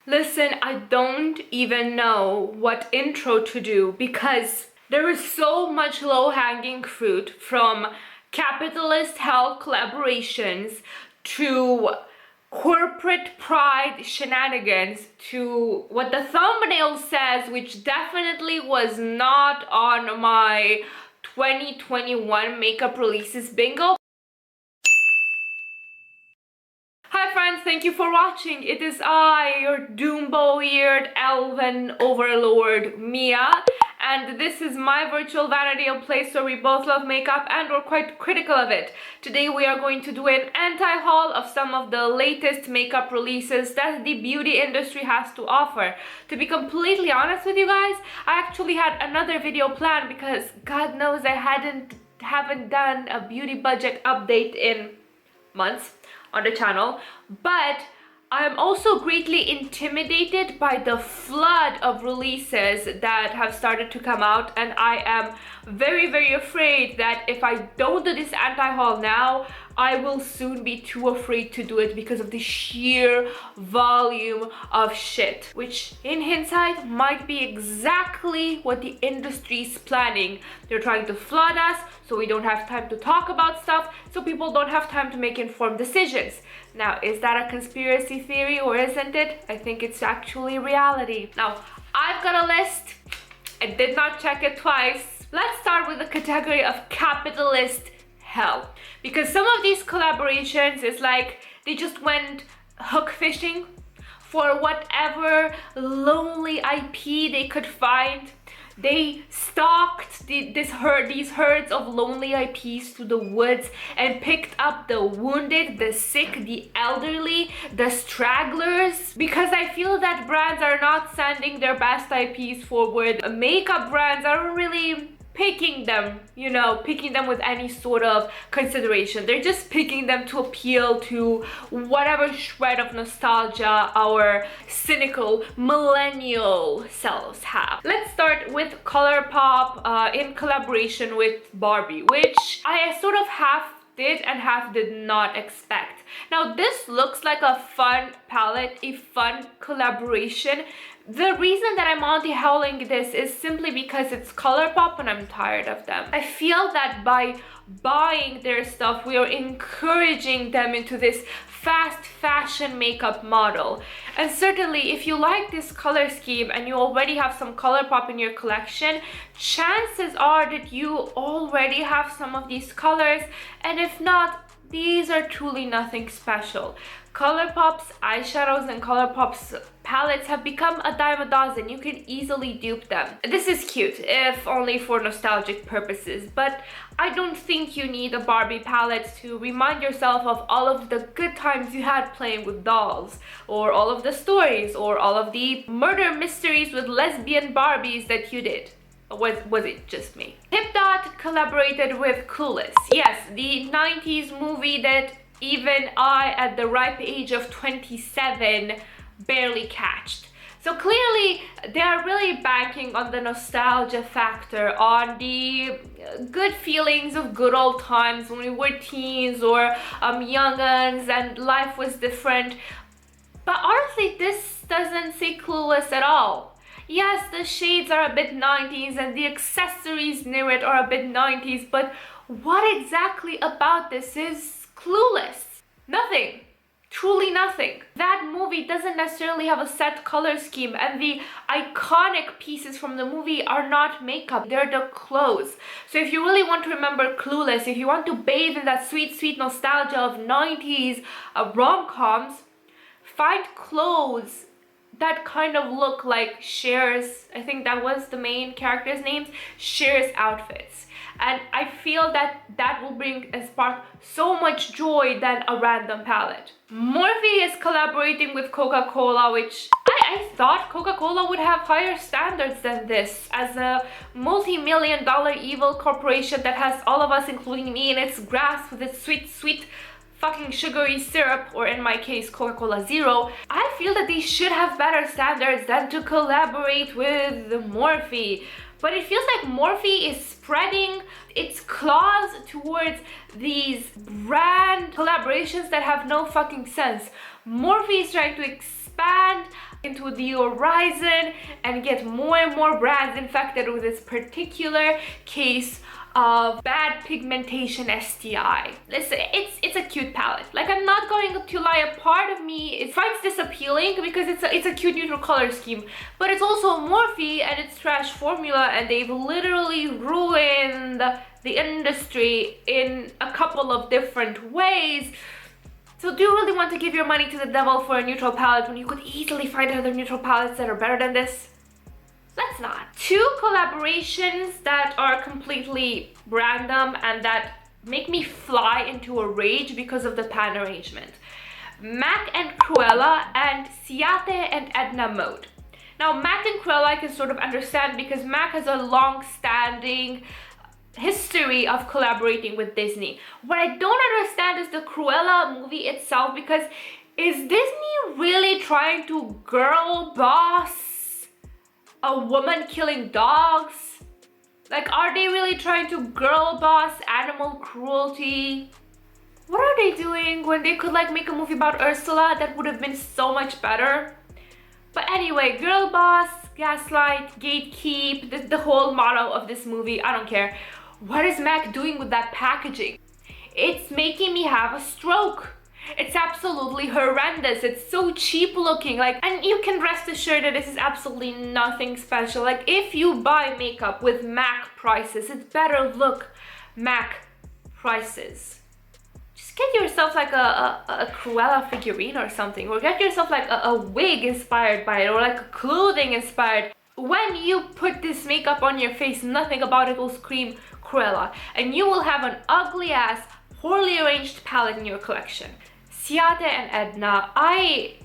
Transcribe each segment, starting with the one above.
Listen, I don't even know what intro to do because there is so much low-hanging fruit, from capitalist hell collaborations to corporate pride shenanigans to what the thumbnail says, which definitely was not on my 2021 makeup releases bingo. Hi friends, thank you for watching. It is I, your doombo-eared elven overlord Mia, and this is my virtual vanity, a place where we both love makeup and we're quite critical of it. Today we are going to do an anti-haul of some of the latest makeup releases that the beauty industry has to offer. To be completely honest with you guys, I actually had another video planned because God knows I haven't done a beauty budget update in months on the channel, but I'm also greatly intimidated by the flood of releases that have started to come out, and I am very afraid that if I don't do this anti-haul now, I will soon be too afraid to do it because of the sheer volume of shit, which in hindsight might be exactly what the industry's planning. They're trying to flood us so we don't have time to talk about stuff, so people don't have time to make informed decisions. Now, is that a conspiracy theory or isn't it? I think it's actually reality. Now, I've got a list. I did not check it twice. Let's start with the category of capitalist hell, because some of these collaborations is like they just went hook fishing for whatever lonely IP they could find. They stalked these herds of lonely IPs through the woods and picked up the wounded, the sick, the elderly, the stragglers. Because I feel that brands are not sending their best IPs forward. Makeup brands aren't really picking them, picking them with any sort of consideration. They're just picking them to appeal to whatever shred of nostalgia our cynical millennial selves have. Let's start with Colourpop in collaboration with Barbie, which I sort of half did and half did not expect. Now, this looks like a fun palette, a fun collaboration. The reason that I'm anti-hauling this is simply because it's Colourpop and I'm tired of them. I feel that by buying their stuff, we are encouraging them into this fast fashion makeup model. And certainly, if you like this color scheme and you already have some Colourpop in your collection, chances are that you already have some of these colors, and if not, these are truly nothing special. Colourpop's eyeshadows and Colourpop's palettes have become a dime a dozen. You can easily dupe them. This is cute, if only for nostalgic purposes, but I don't think you need a Barbie palette to remind yourself of all of the good times you had playing with dolls, or all of the stories, or all of the murder mysteries with lesbian Barbies that you did. Or was it just me? Hipdot collaborated with Clueless. Yes, the 90s movie that even I, at the ripe age of 27, barely catched. So clearly, they are really banking on the nostalgia factor, on the good feelings of good old times when we were teens or young'uns and life was different. But honestly, this doesn't say Clueless at all. Yes, the shades are a bit 90s and the accessories near it are a bit 90s, but what exactly about this is Clueless? Nothing. Truly nothing. That movie doesn't necessarily have a set color scheme, and the iconic pieces from the movie are not makeup, they're the clothes. So if you really want to remember Clueless, if you want to bathe in that sweet nostalgia of 90s rom-coms, find clothes that kind of look like Cher's, I think that was the main character's name, Cher's outfits. And I feel that that will bring and spark so much joy than a random palette. Morphe is collaborating with Coca-Cola, which I thought Coca-Cola would have higher standards than this, as a multi-million-dollar evil corporation that has all of us, including me, in its grasp with its sweet fucking sugary syrup, or in my case Coca-Cola Zero. I feel that they should have better standards than to collaborate with Morphe. But it feels like Morphe is spreading its claws towards these brand collaborations that have no fucking sense. Morphe is trying to expand into the horizon and get more and more brands infected with this particular case of bad pigmentation STI. Listen, it's a cute palette. Like, I'm not going to lie, a part of me finds this appealing because it's a cute neutral color scheme, but it's also Morphe and it's trash formula, and they've literally ruined the industry in a couple of different ways. So do you really want to give your money to the devil for a neutral palette when you could easily find other neutral palettes that are better than this? Let's not. Two collaborations that are completely random and that make me fly into a rage because of the pan arrangement. MAC and Cruella and Ciate and Edna Mode. Now, MAC and Cruella I can sort of understand because MAC has a long-standing history of collaborating with Disney. What I don't understand is the Cruella movie itself, because is Disney really trying to girl boss a woman killing dogs? Like, are they really trying to girl boss animal cruelty? What are they doing when they could like make a movie about Ursula that would have been so much better? But anyway, girl boss, gaslight, gatekeep, the whole motto of this movie, I don't care. What is MAC doing with that packaging? It's making me have a stroke. It's absolutely horrendous. It's so cheap looking, like, and you can rest assured that this is absolutely nothing special. Like, if you buy makeup with MAC prices, it's better look MAC prices. Just get yourself like a Cruella figurine or something, or get yourself like a wig inspired by it, or like a clothing inspired. When you put this makeup on your face, nothing about it will scream Cruella, and you will have an ugly ass, poorly arranged palette in your collection. Ciate and Edna, I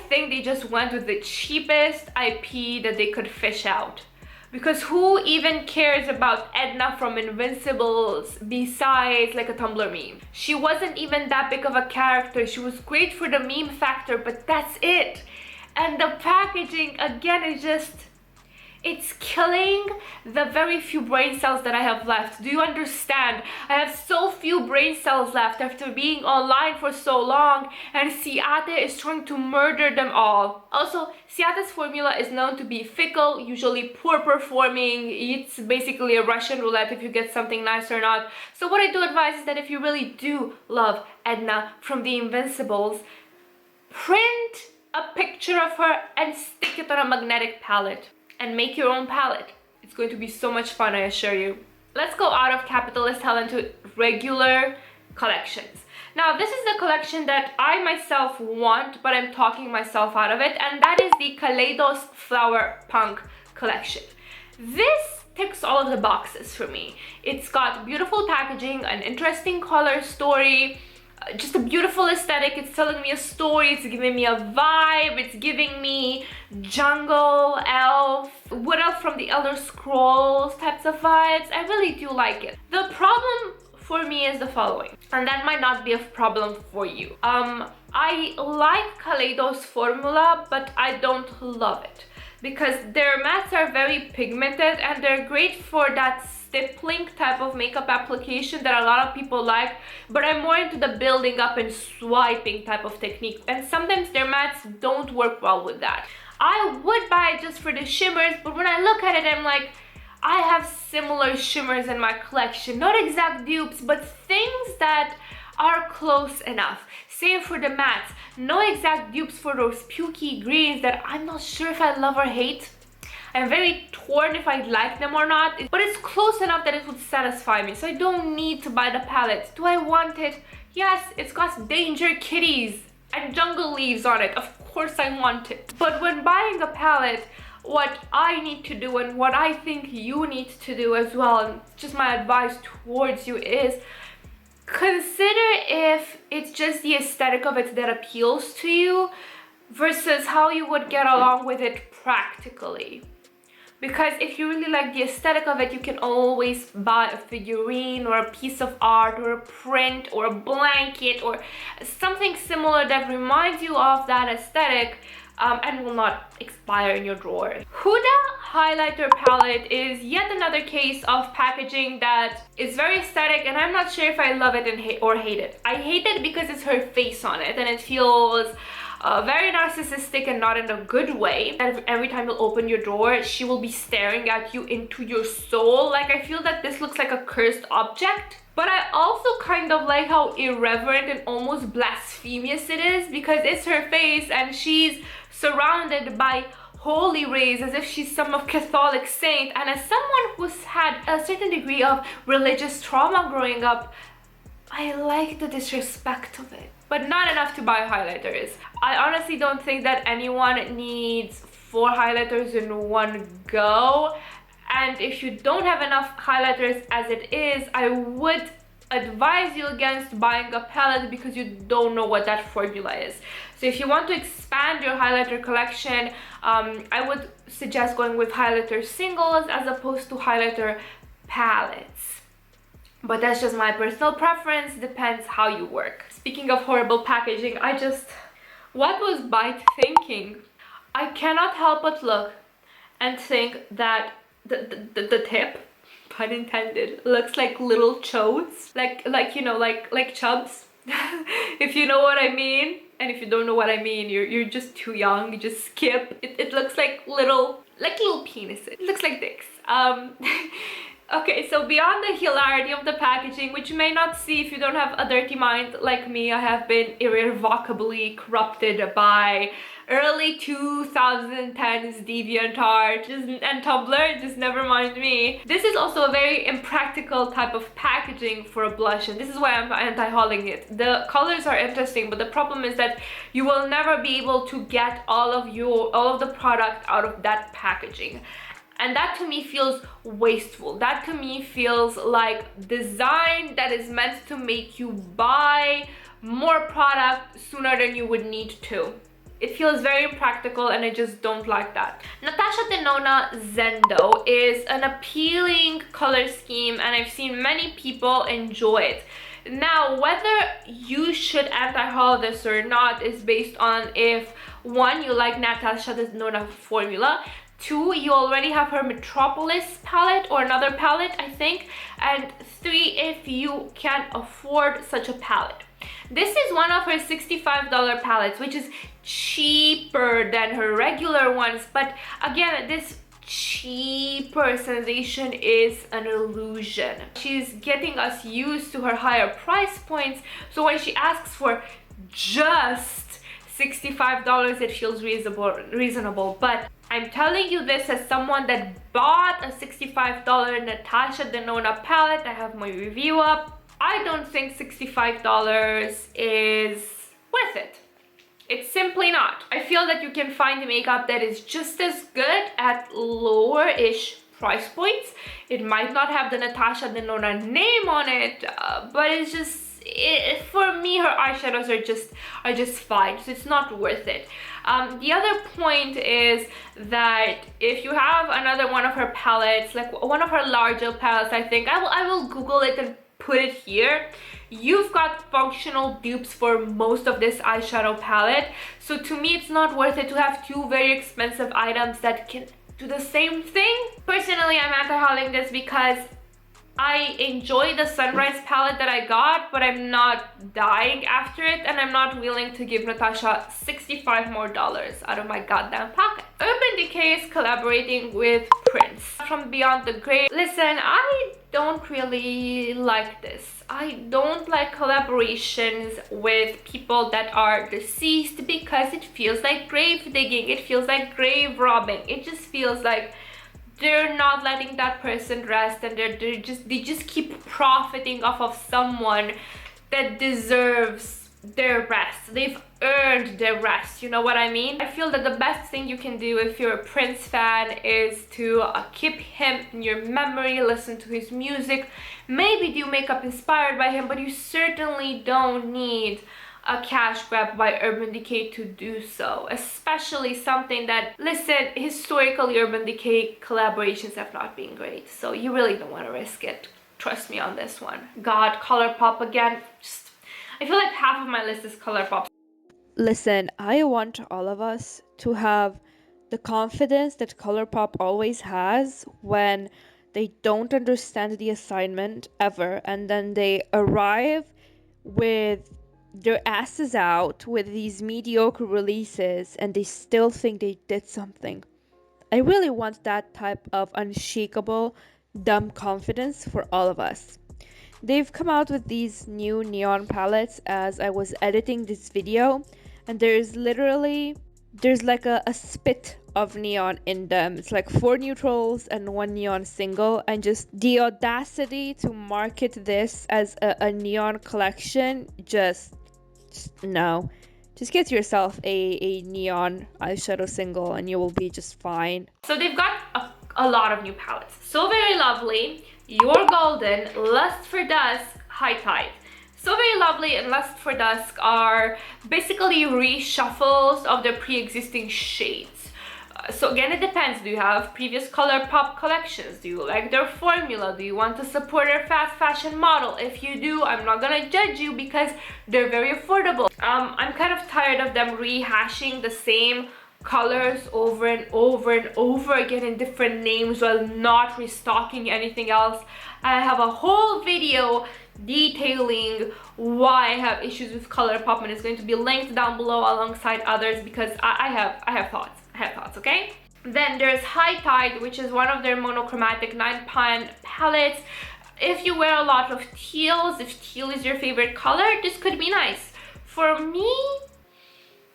think they just went with the cheapest IP that they could fish out. Because who even cares about Edna from Invincibles besides like a Tumblr meme? She wasn't even that big of a character. She was great for the meme factor, but that's it. And the packaging, again, is just... it's killing the very few brain cells that I have left. Do you understand? I have so few brain cells left after being online for so long, and Ciate is trying to murder them all. Also, Ciate's formula is known to be fickle, usually poor performing. It's basically a Russian roulette if you get something nice or not. So what I do advise is that if you really do love Edna from the Invincibles, print a picture of her and stick it on a magnetic palette. And make your own palette. It's going to be so much fun, I assure you. Let's go out of capitalist hell into regular collections. Now, this is the collection that I myself want, but I'm talking myself out of it, and that is the Kaleidos Flower Punk collection. This ticks all of the boxes for me. It's got beautiful packaging, an interesting color story, just a beautiful aesthetic. It's telling me a story, it's giving me a vibe, it's giving me jungle, elf, Wood Elf from the Elder Scrolls types of vibes. I really do like it. The problem for me is the following, and that might not be a problem for you. I like Kaleidos formula, but I don't love it because their mattes are very pigmented and they're great for that stippling type of makeup application that a lot of people like, but I'm more into the building up and swiping type of technique, and sometimes their mattes don't work well with that. I would buy it just for the shimmers, but when I look at it, I'm like, I have similar shimmers in my collection, not exact dupes, but things that are close enough. Same for the mattes, no exact dupes for those pukey greens that I'm not sure if I love or hate. I'm very torn if I like them or not, but it's close enough that it would satisfy me, so I don't need to buy the palette. Do I want it? Yes, it's got danger kitties and jungle leaves on it. Of course I want it. But when buying a palette, what I need to do and what I think you need to do as well, and just my advice towards you, is consider if it's just the aesthetic of it that appeals to you versus how you would get along with it practically. Because if you really like the aesthetic of it, you can always buy a figurine or a piece of art or a print or a blanket or something similar that reminds you of that aesthetic and will not expire in your drawer. Huda highlighter palette is yet another case of packaging that is very aesthetic, and I'm not sure if I love it or hate it. I hate it because it's her face on it and it feels very narcissistic and not in a good way. Every time you open your door, she will be staring at you into your soul. Like, I feel that this looks like a cursed object. But I also kind of like how irreverent and almost blasphemous it is, because it's her face and she's surrounded by holy rays as if she's some of Catholic saint. And as someone who's had a certain degree of religious trauma growing up, I like the disrespect of it, but not enough to buy highlighters. I honestly don't think that anyone needs 4 highlighters in one go. And if you don't have enough highlighters as it is, I would advise you against buying a palette because you don't know what that formula is. So if you want to expand your highlighter collection, I would suggest going with highlighter singles as opposed to highlighter palettes. But that's just my personal preference, depends how you work. Speaking of horrible packaging, what was Byte thinking? I cannot help but look and think that the tip, pun intended, looks like little chodes, like you know, like chubs. If you know what I mean, and if you don't know what I mean, you're just too young. You just skip. It looks like little penises. It looks like dicks. Okay, so beyond the hilarity of the packaging, which you may not see if you don't have a dirty mind like me, I have been irrevocably corrupted by early 2010s DeviantArt and Tumblr, just never mind me. This is also a very impractical type of packaging for a blush, and this is why I'm anti-hauling it. The colors are interesting, but the problem is that you will never be able to get all of the product out of that packaging. And that to me feels wasteful. That to me feels like design that is meant to make you buy more product sooner than you would need to. It feels very impractical and I just don't like that. Natasha Denona Zendo is an appealing color scheme and I've seen many people enjoy it. Now, whether you should anti-haul this or not is based on if, 1, you like Natasha Denona formula, 2, you already have her Metropolis palette or another palette, I think, and 3, if you can afford such a palette. This is one of her $65 palettes, which is cheaper than her regular ones, but again, this cheaper sensation is an illusion. She's getting us used to her higher price points, so when she asks for just $65, it feels reasonable. But I'm telling you this as someone that bought a $65 Natasha Denona palette. I have my review up. I don't think $65 is worth it. It's simply not. I feel that you can find makeup that is just as good at lower-ish price points. It might not have the Natasha Denona name on it, but it's just, for me, her eyeshadows are just fine, so it's not worth it. The other point is that if you have another one of her palettes, like one of her larger palettes, I think I will Google it and put it here. You've got functional dupes for most of this eyeshadow palette, so to me it's not worth it to have 2 very expensive items that can do the same thing. Personally, I'm anti-hauling this because I enjoy the Sunrise palette that I got, but I'm not dying after it, and I'm not willing to give Natasha $65 more out of my goddamn pocket. Urban Decay is collaborating with Prince from Beyond the Grave. Listen, I don't really like this. I don't like collaborations with people that are deceased because it feels like grave digging. It feels like grave robbing. It just feels like they're not letting that person rest, and they just keep profiting off of someone that deserves their rest. They've earned their rest, you know what I mean? I feel that the best thing you can do if you're a Prince fan is to keep him in your memory, listen to his music, maybe do makeup inspired by him, but you certainly don't need a cash grab by Urban Decay to do so, especially something that, listen, historically Urban Decay collaborations have not been great, so you really don't want to risk it. Trust me on this one. God, Colourpop again. I feel like half of my list is Colourpop. Listen, I want all of us to have the confidence that Colourpop always has when they don't understand the assignment ever, and then they arrive with, their asses out with these mediocre releases and they still think they did something. I really want that type of unshakable, dumb confidence for all of us. They've come out with these new neon palettes as I was editing this video, and there's like a spit of neon in them. It's like 4 neutrals and 1 neon single, and just the audacity to market this as a neon collection, just no. Just get yourself a neon eyeshadow single and you will be just fine. So they've got a lot of new palettes. So Very Lovely, Your Golden, Lust for Dusk, High Tide. So Very Lovely and Lust for Dusk are basically reshuffles of their pre-existing shades. So again, it depends. Do you have previous ColourPop collections? Do you like their formula? Do you want to support their fast fashion model? If you do, I'm not gonna judge you because they're very affordable. I'm kind of tired of them rehashing the same colors over and over and over again in different names while not restocking anything else. I have a whole video detailing why I have issues with ColourPop, and it's going to be linked down below alongside others because I have thoughts. Okay? Then there's High Tide, which is one of their monochromatic 9-pan palettes. If you wear a lot of teals, if teal is your favorite color, this could be nice. For me,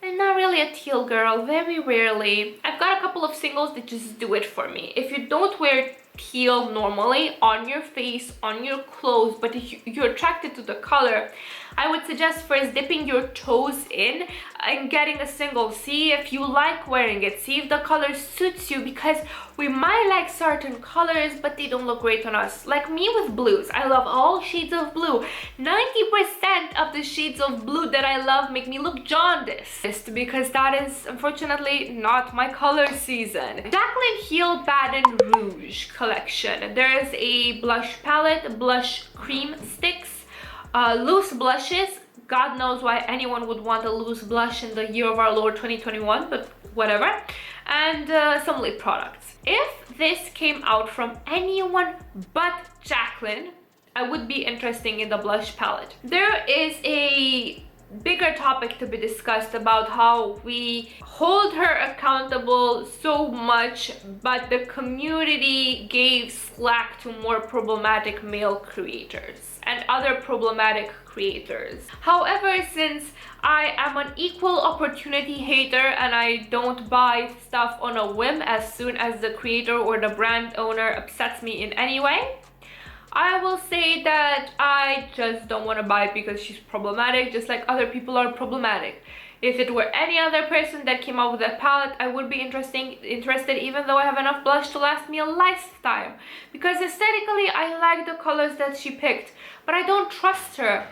I'm not really a teal girl, very rarely. I've got a couple of singles that just do it for me. If you don't wear teal normally on your face, on your clothes, but if you're attracted to the color, I would suggest first dipping your toes in and getting a single. See if you like wearing it, see if the color suits you, because we might like certain colors but they don't look great on us. Like me with blues, I love all shades of blue. 90% of the shades of blue that I love make me look jaundiced because that is unfortunately not my color season. Jaclyn Heel Baden Rouge collection. There is a blush palette, blush cream sticks, loose blushes. God knows why anyone would want a loose blush in the year of our Lord 2021, but whatever. And some lip products. If this came out from anyone but Jaclyn, I would be interested in the blush palette. There is a bigger topic to be discussed about how we hold her accountable so much, but the community gave slack to more problematic male creators and other problematic creators. However, since I am an equal opportunity hater and I don't buy stuff on a whim as soon as the creator or the brand owner upsets me in any way, I will say that I just don't want to buy it because she's problematic, just like other people are problematic. If it were any other person that came out with a palette, I would be interested, even though I have enough blush to last me a lifetime. Because aesthetically, I like the colors that she picked, but I don't trust her.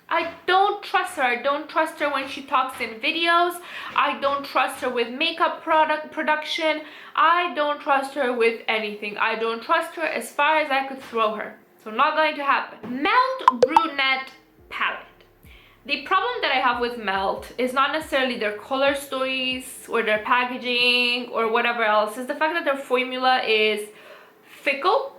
I don't trust her. I don't trust her when she talks in videos. I don't trust her with makeup production. I don't trust her with anything. I don't trust her as far as I could throw her. So not going to happen. Melt Brunette palette. The problem that I have with Melt is not necessarily their color stories or their packaging or whatever else. It's the fact that their formula is fickle.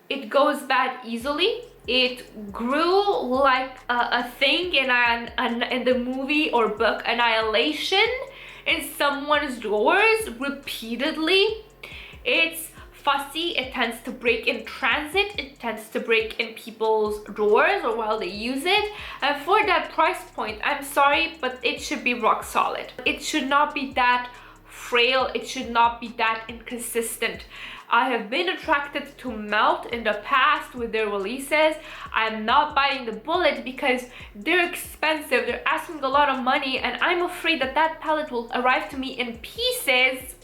It goes bad easily. It grew like a thing in the movie or book Annihilation in someone's drawers repeatedly. It's fussy, it tends to break in transit, it tends to break in people's drawers or while they use it, and for that price point, I'm sorry, but it should be rock solid. It should not be that frail, it should not be that inconsistent. I have been attracted to Melt in the past with their releases. I'm not biting the bullet because they're expensive, they're asking a lot of money, and I'm afraid that that palette will arrive to me in pieces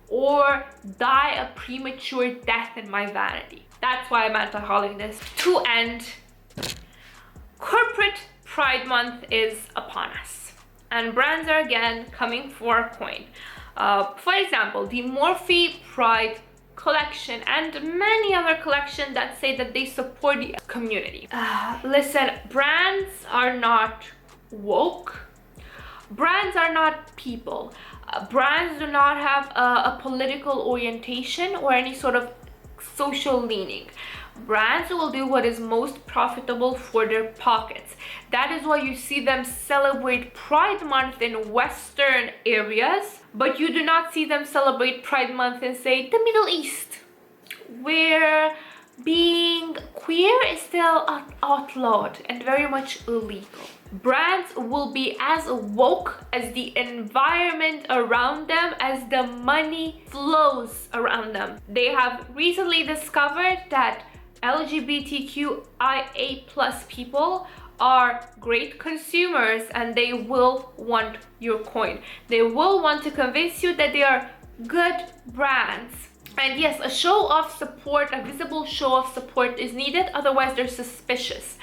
or die a premature death in my vanity. That's why I'm anti-hauling this. To end, corporate Pride Month is upon us, and brands are again coming for a coin. For example, the Morphe Pride collection and many other collections that say that they support the community. Listen, brands are not woke. Brands are not people. Brands do not have a political orientation or any sort of social leaning. Brands will do what is most profitable for their pockets. That is why you see them celebrate Pride Month in Western areas, but you do not see them celebrate Pride Month in, say, the Middle East, where being queer is still outlawed and very much illegal. Brands will be as woke as the environment around them, as the money flows around them. They have recently discovered that LGBTQIA+ people are great consumers, and they will want your coin. They will want to convince you that they are good brands. And yes, a show of support, a visible show of support is needed, otherwise they're suspicious.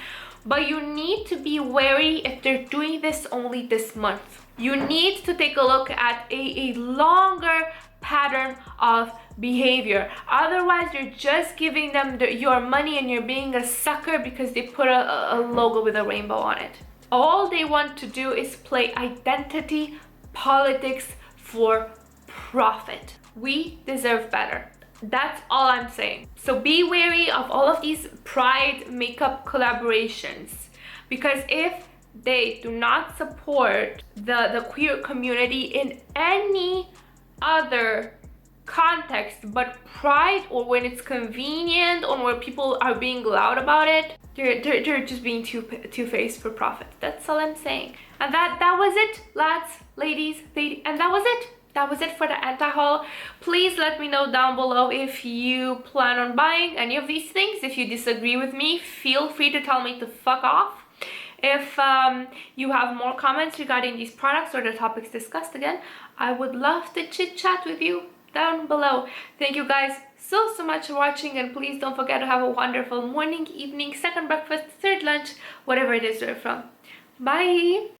But you need to be wary if they're doing this only this month. You need to take a look at a longer pattern of behavior. Otherwise, you're just giving them your money and you're being a sucker because they put a logo with a rainbow on it. All they want to do is play identity politics for profit. We deserve better. That's all I'm saying. So be wary of all of these Pride makeup collaborations, because if they do not support the queer community in any other context but Pride, or when it's convenient, or where people are being loud about it, they're just being two-faced for profit. That's all I'm saying. And that was it, lads, ladies, and that was it. That was it for the anti-haul. Please let me know down below if you plan on buying any of these things. If you disagree with me, feel free to tell me to fuck off. If you have more comments regarding these products or the topics discussed, again, I would love to chit chat with you down below. Thank you guys so much for watching, and please don't forget to have a wonderful morning, evening, second breakfast, third lunch, whatever it is you're from. Bye.